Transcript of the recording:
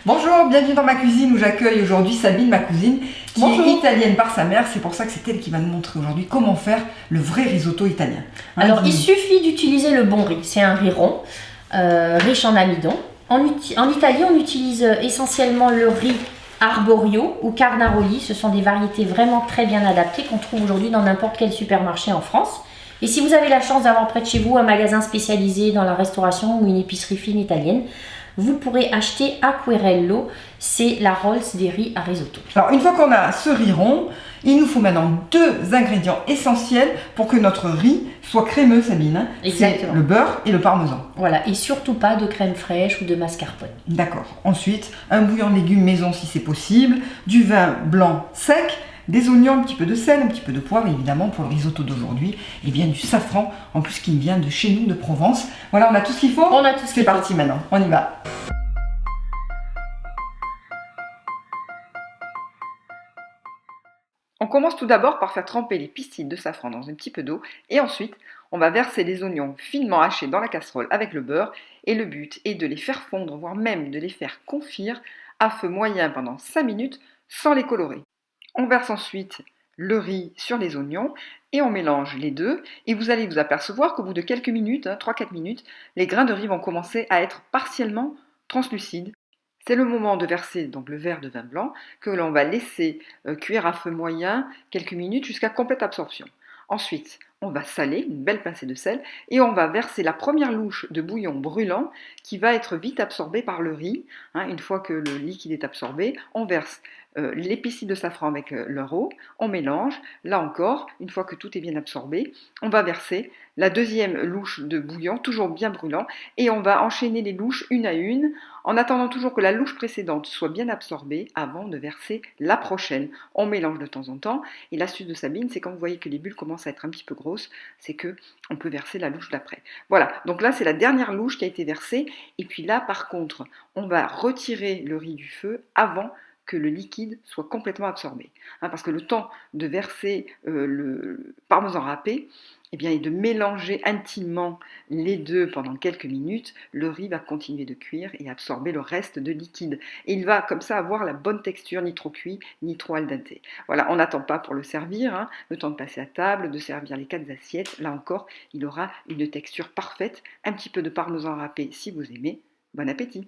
Bonjour, bienvenue dans ma cuisine où j'accueille aujourd'hui Sabine, ma cousine, qui est italienne par sa mère. C'est pour ça que c'est elle qui va nous montrer aujourd'hui comment faire le vrai risotto italien. Alors, il suffit d'utiliser le bon riz. C'est un riz rond, riche en amidon. En Italie, on utilise essentiellement le riz arborio ou carnaroli. Ce sont des variétés vraiment très bien adaptées qu'on trouve aujourd'hui dans n'importe quel supermarché en France. Et si vous avez la chance d'avoir près de chez vous un magasin spécialisé dans la restauration ou une épicerie fine italienne, vous pourrez acheter Acquerello, c'est la Rolls des riz à risotto. Alors une fois qu'on a ce riz rond, il nous faut maintenant deux ingrédients essentiels pour que notre riz soit crémeux, Sabine. Exactement. C'est le beurre et le parmesan. Voilà, et surtout pas de crème fraîche ou de mascarpone. D'accord. Ensuite, un bouillon de légumes maison si c'est possible, du vin blanc sec, des oignons, un petit peu de sel, un petit peu de poivre évidemment pour le risotto d'aujourd'hui, et bien du safran, en plus qui vient de chez nous, de Provence. Voilà, on a tout ce qu'il faut. On a tout ce qu'il faut. C'est parti maintenant, on y va. On commence tout d'abord par faire tremper les pistilles de safran dans un petit peu d'eau et ensuite on va verser les oignons finement hachés dans la casserole avec le beurre et le but est de les faire fondre, voire même de les faire confire à feu moyen pendant 5 minutes sans les colorer. On verse ensuite le riz sur les oignons et on mélange les deux et vous allez vous apercevoir qu'au bout de quelques minutes, 3-4 minutes, les grains de riz vont commencer à être partiellement translucides. C'est le moment de verser donc le verre de vin blanc que l'on va laisser cuire à feu moyen quelques minutes jusqu'à complète absorption. Ensuite, on va saler, une belle pincée de sel, et on va verser la première louche de bouillon brûlant qui va être vite absorbée par le riz. Une fois que le liquide est absorbé, on verse les pistilles de safran avec leur eau, on mélange. Là encore, une fois que tout est bien absorbé, on va verser la deuxième louche de bouillon, toujours bien brûlant, et on va enchaîner les louches une à une, en attendant toujours que la louche précédente soit bien absorbée avant de verser la prochaine. On mélange de temps en temps, et l'astuce de Sabine, c'est quand vous voyez que les bulles commencent à être un petit peu grosses, c'est que on peut verser la louche d'après. Voilà, donc là c'est la dernière louche qui a été versée, et puis là par contre, on va retirer le riz du feu avant que le liquide soit complètement absorbé. Parce que le temps de verser le parmesan râpé, et de mélanger intimement les deux pendant quelques minutes, le riz va continuer de cuire et absorber le reste de liquide. Et il va comme ça avoir la bonne texture, ni trop cuit, ni trop al dente. Voilà, on n'attend pas pour le servir, le temps de passer à table, de servir les 4 assiettes. Là encore, il aura une texture parfaite, un petit peu de parmesan râpé si vous aimez. Bon appétit!